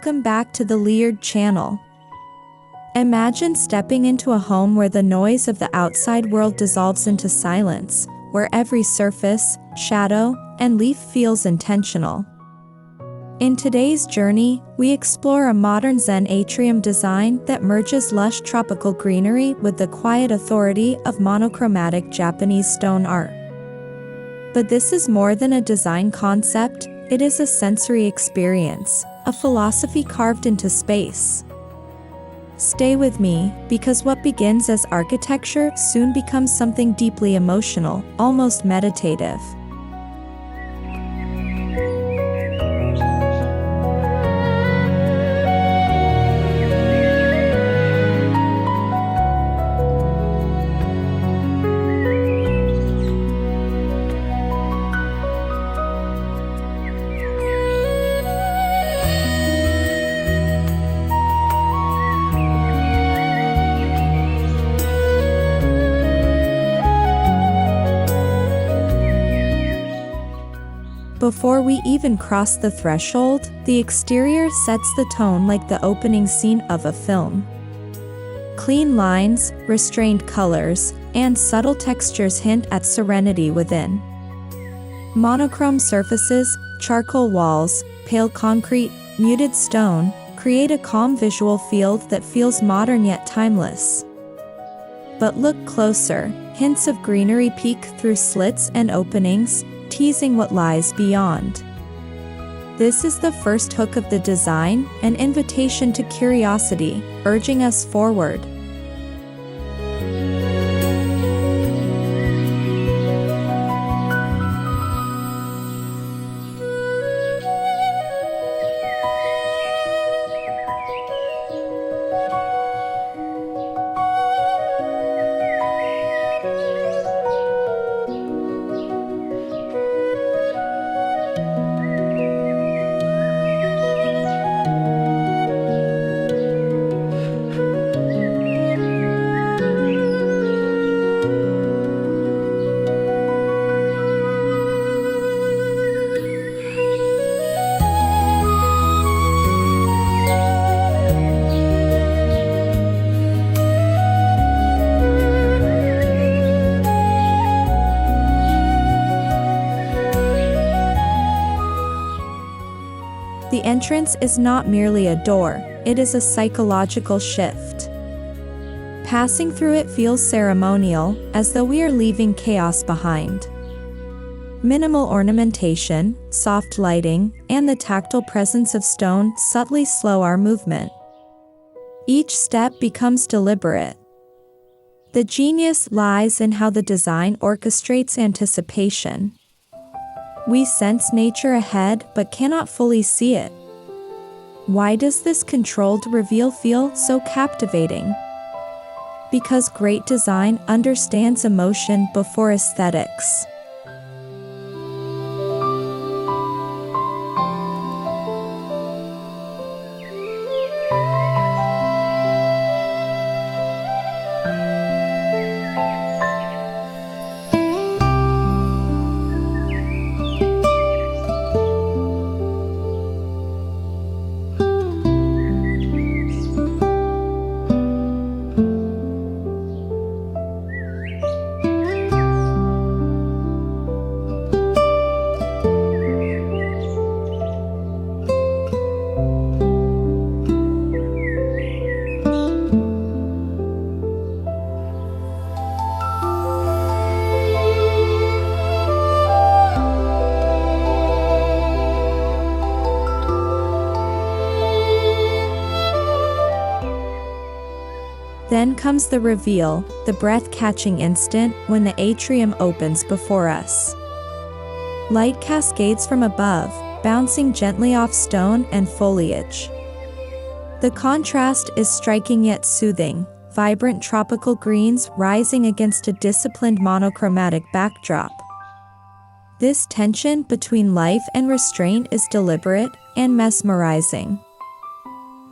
Welcome back to the Leered channel. Imagine stepping into a home where the noise of the outside world dissolves into silence, where every surface, shadow, and leaf feels intentional. In today's journey, we explore a modern Zen atrium design that merges lush tropical greenery with the quiet authority of monochromatic Japanese stone art. But this is more than a design concept, it is a sensory experience, a philosophy carved into space. Stay with me, because what begins as architecture soon becomes something deeply emotional, almost meditative. Before we even cross the threshold, the exterior sets the tone like the opening scene of a film. Clean lines, restrained colors, and subtle textures hint at serenity within. Monochrome surfaces, charcoal walls, pale concrete, muted stone, create a calm visual field that feels modern yet timeless. But look closer, hints of greenery peek through slits and openings, teasing what lies beyond. This is the first hook of the design, an invitation to curiosity, urging us forward. The entrance is not merely a door, it is a psychological shift. Passing through it feels ceremonial, as though we are leaving chaos behind. Minimal ornamentation, soft lighting, and the tactile presence of stone subtly slow our movement. Each step becomes deliberate. The genius lies in how the design orchestrates anticipation. We sense nature ahead but cannot fully see it. Why does this controlled reveal feel so captivating? Because great design understands emotion before aesthetics. Then comes the reveal, the breath-catching instant when the atrium opens before us. Light cascades from above, bouncing gently off stone and foliage. The contrast is striking yet soothing, vibrant tropical greens rising against a disciplined monochromatic backdrop. This tension between life and restraint is deliberate and mesmerizing.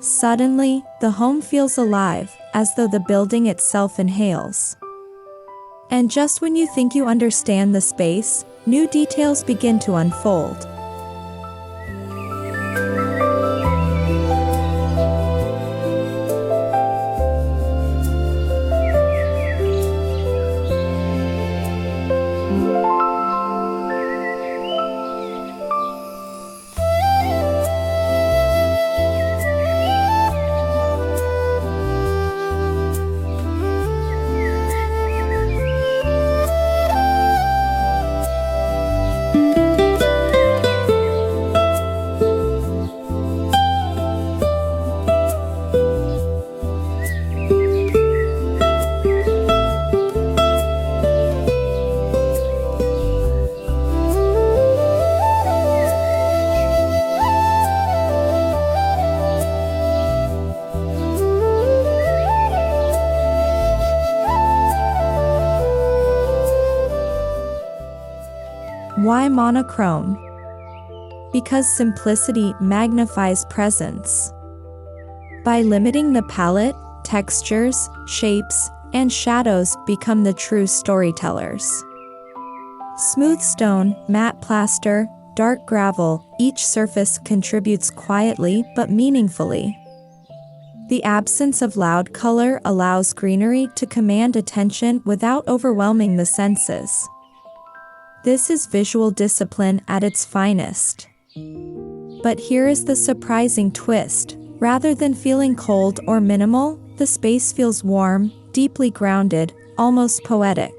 Suddenly, the home feels alive, as though the building itself inhales. And just when you think you understand the space, new details begin to unfold. Why monochrome? Because simplicity magnifies presence. By limiting the palette, textures, shapes, and shadows become the true storytellers. Smooth stone, matte plaster, dark gravel, each surface contributes quietly but meaningfully. The absence of loud color allows greenery to command attention without overwhelming the senses. This is visual discipline at its finest. But here is the surprising twist. Rather than feeling cold or minimal, the space feels warm, deeply grounded, almost poetic.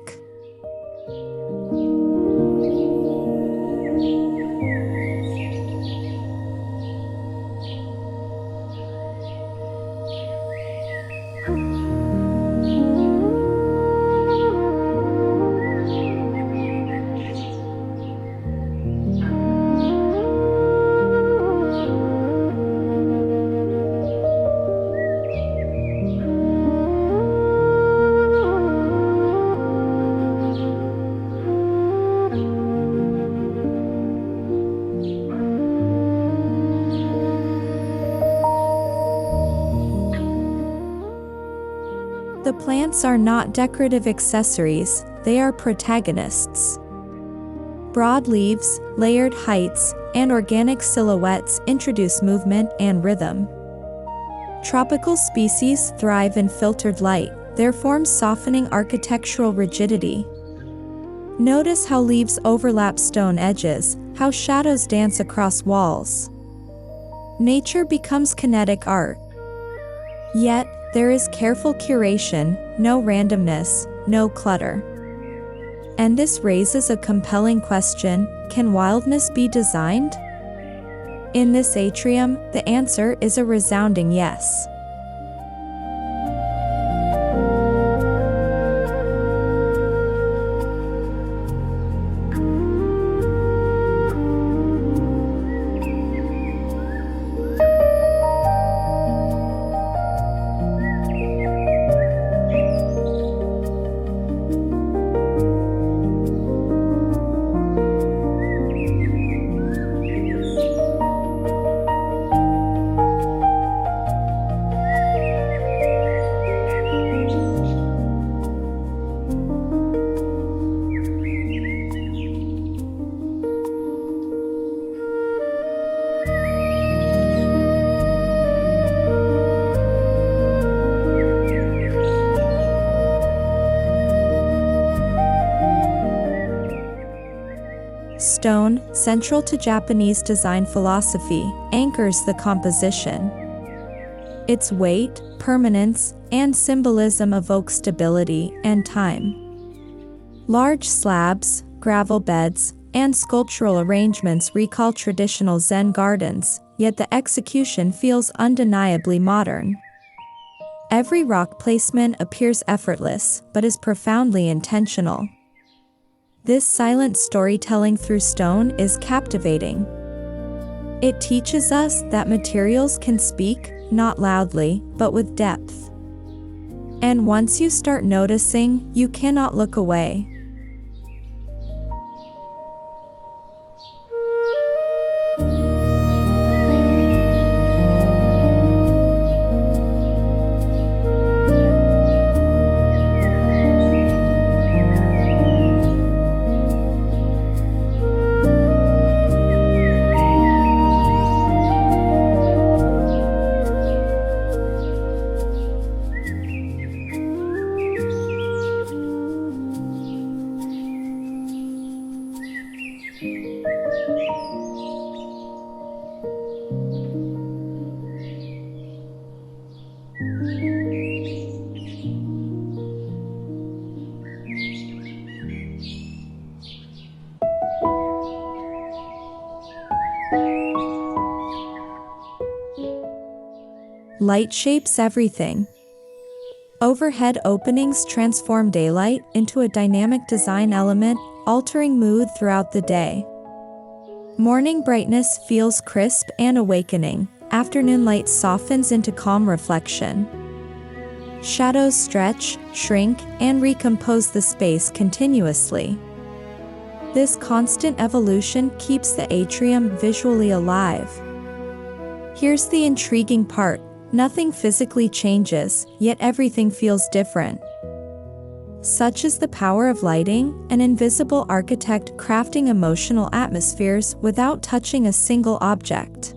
The plants are not decorative accessories, they are protagonists. Broad leaves, layered heights, and organic silhouettes introduce movement and rhythm. Tropical species thrive in filtered light, their forms softening architectural rigidity. Notice how leaves overlap stone edges, how shadows dance across walls. Nature becomes kinetic art. Yet, there is careful curation, no randomness, no clutter. And this raises a compelling question: can wildness be designed? In this atrium, the answer is a resounding yes. Stone, central to Japanese design philosophy, anchors the composition. Its weight, permanence, and symbolism evoke stability and time. Large slabs, gravel beds, and sculptural arrangements recall traditional Zen gardens, yet the execution feels undeniably modern. Every rock placement appears effortless, but is profoundly intentional. This silent storytelling through stone is captivating. It teaches us that materials can speak, not loudly, but with depth. And once you start noticing, you cannot look away. Light shapes everything. Overhead openings transform daylight into a dynamic design element, altering mood throughout the day. Morning brightness feels crisp and awakening. Afternoon light softens into calm reflection. Shadows stretch, shrink, and recompose the space continuously. This constant evolution keeps the atrium visually alive. Here's the intriguing part. Nothing physically changes, yet everything feels different. Such is the power of lighting, an invisible architect crafting emotional atmospheres without touching a single object.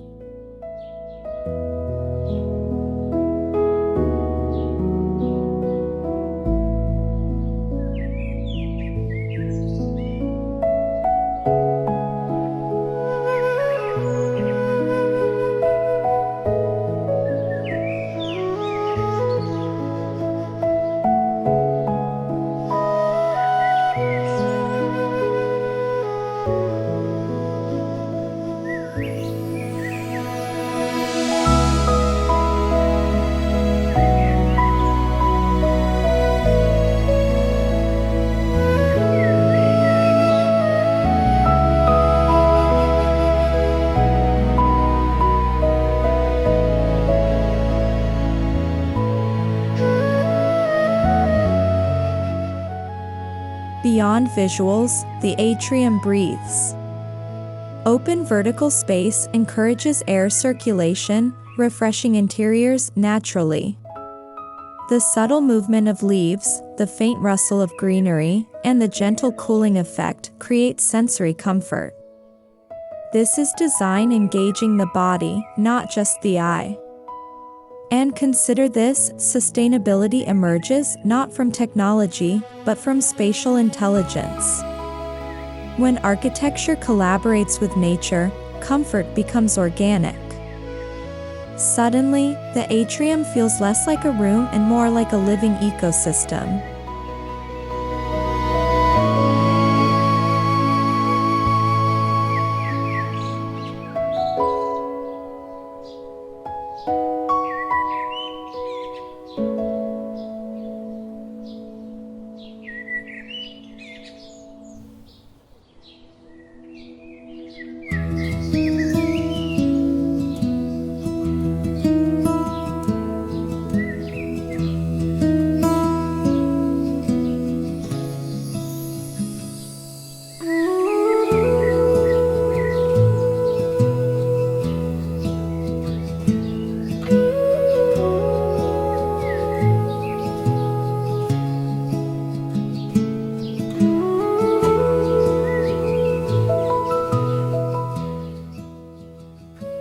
Beyond visuals, the atrium breathes. Open vertical space encourages air circulation, refreshing interiors naturally. The subtle movement of leaves, the faint rustle of greenery, and the gentle cooling effect create sensory comfort. This is design engaging the body, not just the eye. And consider this, sustainability emerges not from technology, but from spatial intelligence. When architecture collaborates with nature, comfort becomes organic. Suddenly, the atrium feels less like a room and more like a living ecosystem.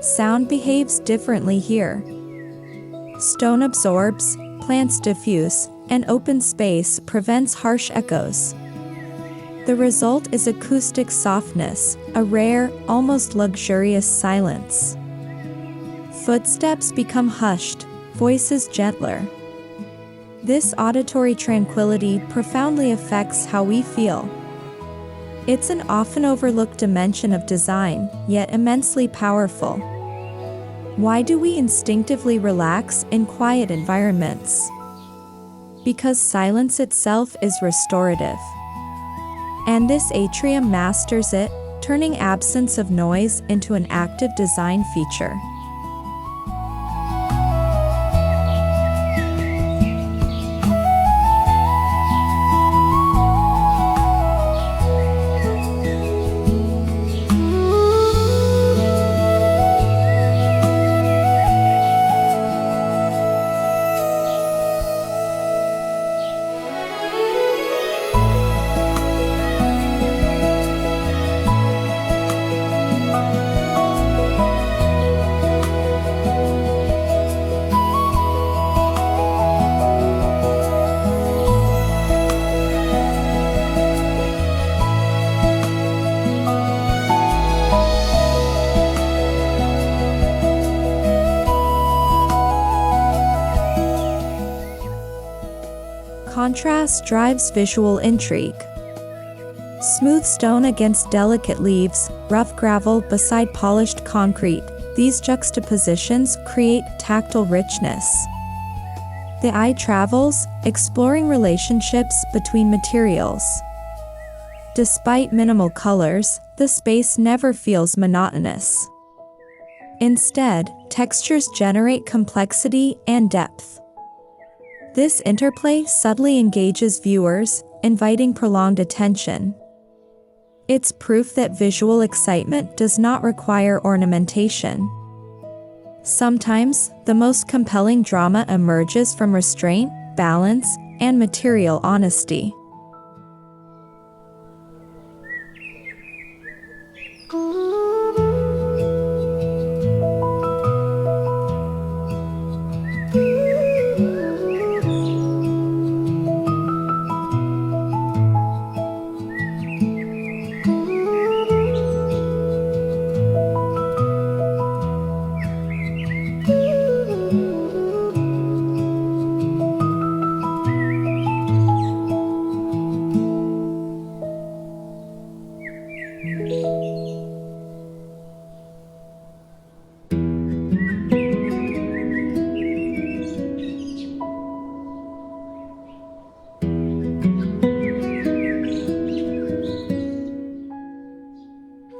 Sound behaves differently here. Stone absorbs, plants diffuse, and open space prevents harsh echoes. The result is acoustic softness, a rare, almost luxurious silence. Footsteps become hushed, voices gentler. This auditory tranquility profoundly affects how we feel. It's an often overlooked dimension of design, yet immensely powerful. Why do we instinctively relax in quiet environments? Because silence itself is restorative. And this atrium masters it, turning absence of noise into an active design feature. Contrast drives visual intrigue. Smooth stone against delicate leaves, rough gravel beside polished concrete, these juxtapositions create tactile richness. The eye travels, exploring relationships between materials. Despite minimal colors, the space never feels monotonous. Instead, textures generate complexity and depth. This interplay subtly engages viewers, inviting prolonged attention. It's proof that visual excitement does not require ornamentation. Sometimes, the most compelling drama emerges from restraint, balance, and material honesty.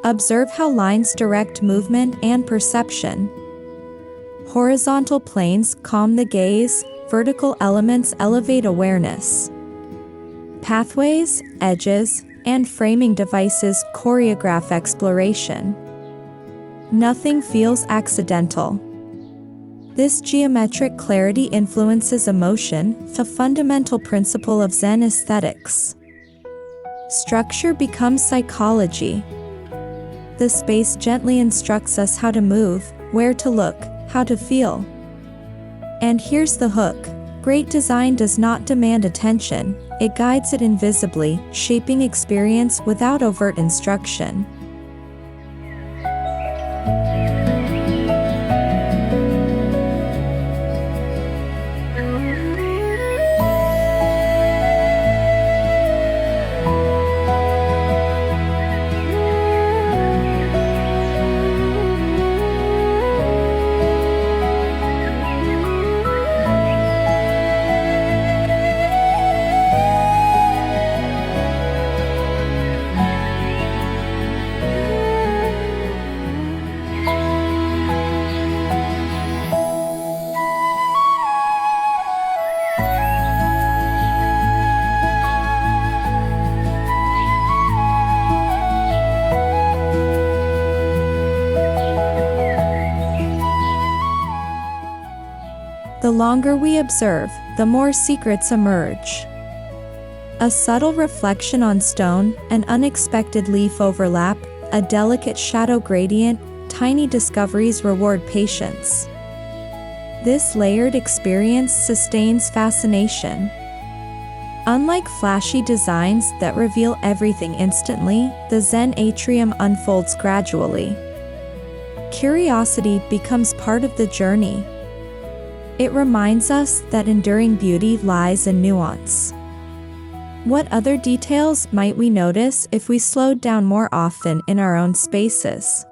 Observe how lines direct movement and perception. Horizontal planes calm the gaze, vertical elements elevate awareness. Pathways, edges, and framing devices choreograph exploration. Nothing feels accidental. This geometric clarity influences emotion, a fundamental principle of Zen aesthetics. Structure becomes psychology. The space gently instructs us how to move, where to look, how to feel. And here's the hook. Great design does not demand attention, it guides it invisibly, shaping experience without overt instruction. The longer we observe, the more secrets emerge. A subtle reflection on stone, an unexpected leaf overlap, a delicate shadow gradient, tiny discoveries reward patience. This layered experience sustains fascination. Unlike flashy designs that reveal everything instantly, the Zen atrium unfolds gradually. Curiosity becomes part of the journey. It reminds us that enduring beauty lies in nuance. What other details might we notice if we slowed down more often in our own spaces?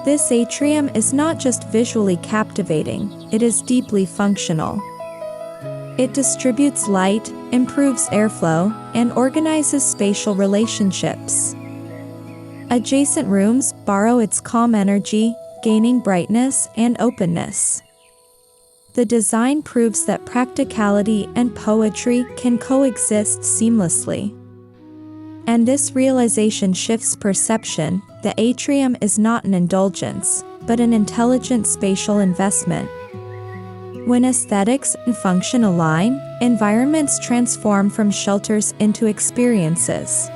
This atrium is not just visually captivating, it is deeply functional. It distributes light, improves airflow, and organizes spatial relationships. Adjacent rooms borrow its calm energy, gaining brightness and openness. The design proves that practicality and poetry can coexist seamlessly. And this realization shifts perception. The atrium is not an indulgence, but an intelligent spatial investment. When aesthetics and function align, environments transform from shelters into experiences.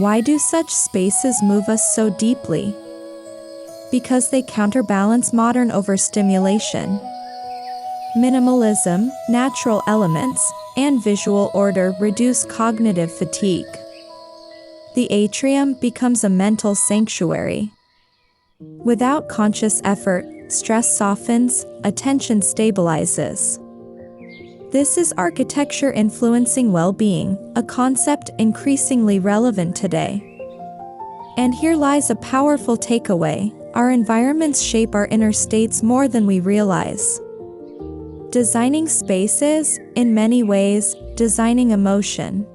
Why do such spaces move us so deeply? Because they counterbalance modern overstimulation. Minimalism, natural elements, and visual order reduce cognitive fatigue. The atrium becomes a mental sanctuary. Without conscious effort, stress softens, attention stabilizes. This is architecture influencing well-being, a concept increasingly relevant today. And here lies a powerful takeaway: our environments shape our inner states more than we realize. Designing spaces, in many ways, designing emotion.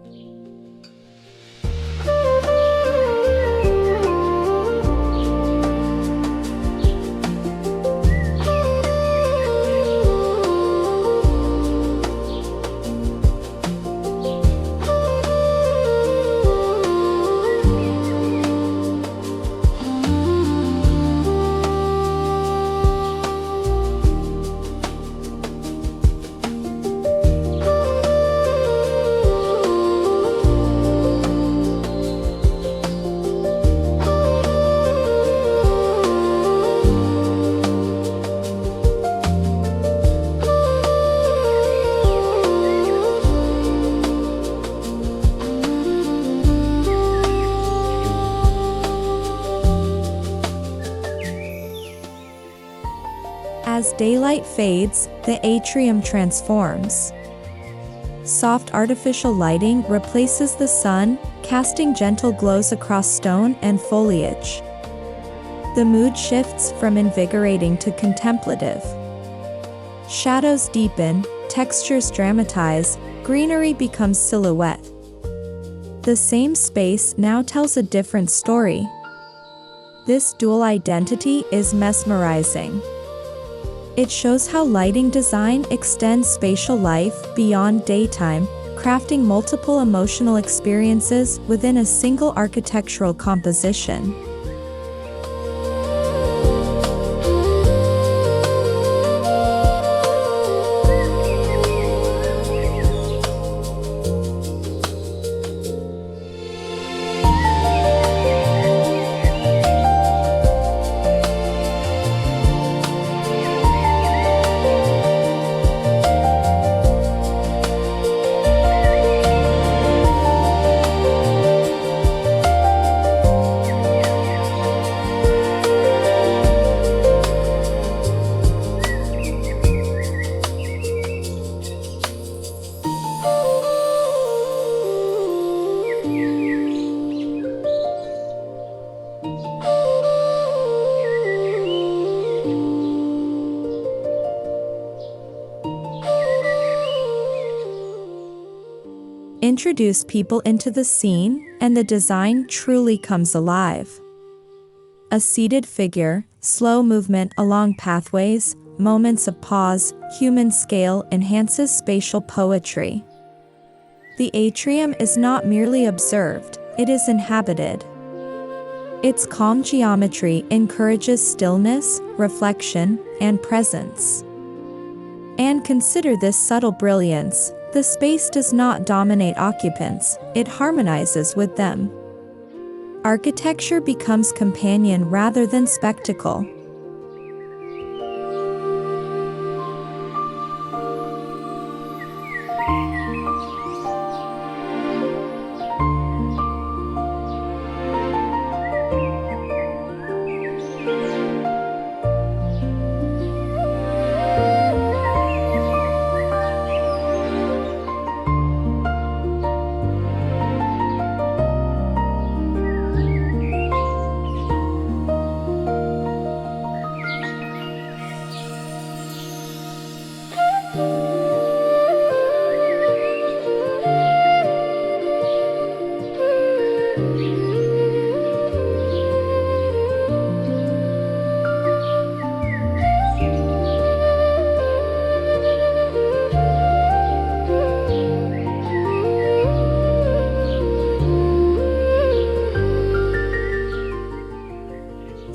As daylight fades, the atrium transforms. Soft artificial lighting replaces the sun, casting gentle glows across stone and foliage. The mood shifts from invigorating to contemplative. Shadows deepen, textures dramatize, greenery becomes silhouette. The same space now tells a different story. This dual identity is mesmerizing. It shows how lighting design extends spatial life beyond daytime, crafting multiple emotional experiences within a single architectural composition. Introduce people into the scene, and the design truly comes alive. A seated figure, slow movement along pathways, moments of pause, human scale enhances spatial poetry. The atrium is not merely observed, it is inhabited. Its calm geometry encourages stillness, reflection, and presence. And consider this subtle brilliance: the space does not dominate occupants, it harmonizes with them. Architecture becomes companion rather than spectacle.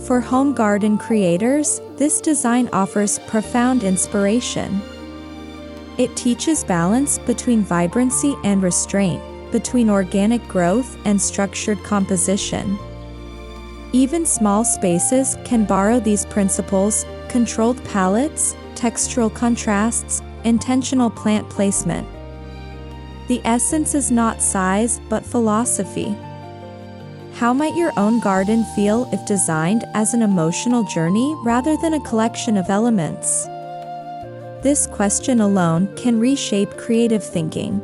For home garden creators, this design offers profound inspiration. It teaches balance between vibrancy and restraint, between organic growth and structured composition. Even small spaces can borrow these principles: controlled palettes, textural contrasts, intentional plant placement. The essence is not size, but philosophy. How might your own garden feel if designed as an emotional journey rather than a collection of elements? This question alone can reshape creative thinking.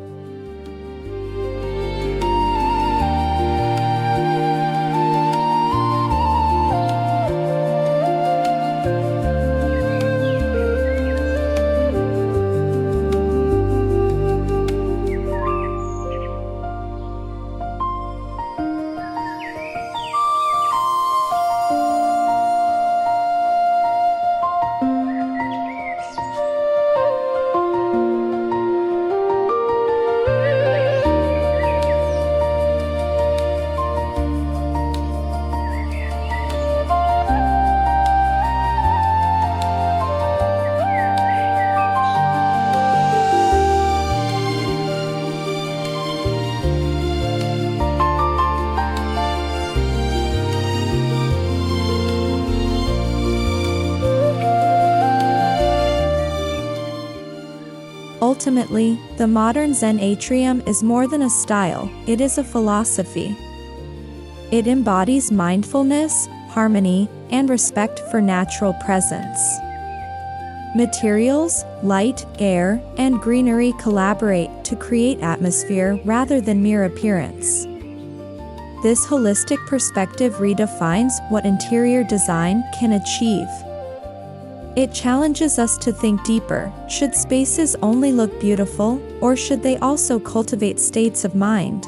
Ultimately, the modern Zen atrium is more than a style, it is a philosophy. It embodies mindfulness, harmony, and respect for natural presence. Materials, light, air, and greenery collaborate to create atmosphere rather than mere appearance. This holistic perspective redefines what interior design can achieve. It challenges us to think deeper. Should spaces only look beautiful, or should they also cultivate states of mind?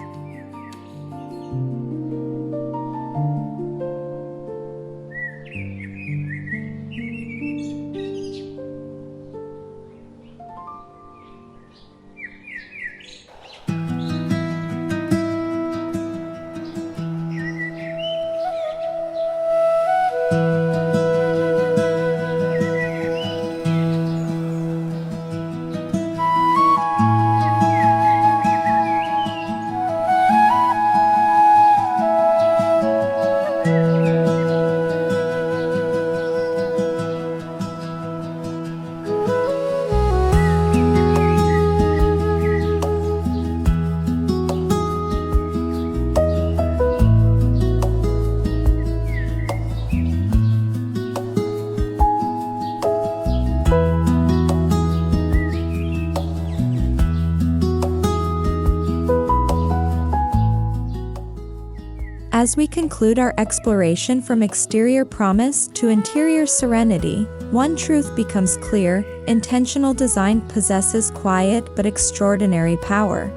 As we conclude our exploration from exterior promise to interior serenity, one truth becomes clear: intentional design possesses quiet but extraordinary power.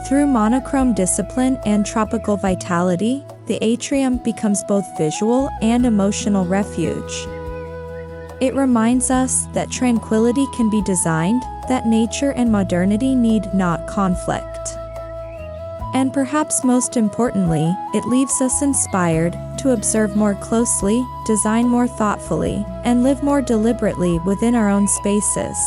Through monochrome discipline and tropical vitality, the atrium becomes both visual and emotional refuge. It reminds us that tranquility can be designed, that nature and modernity need not conflict. And perhaps most importantly, it leaves us inspired to observe more closely, design more thoughtfully, and live more deliberately within our own spaces.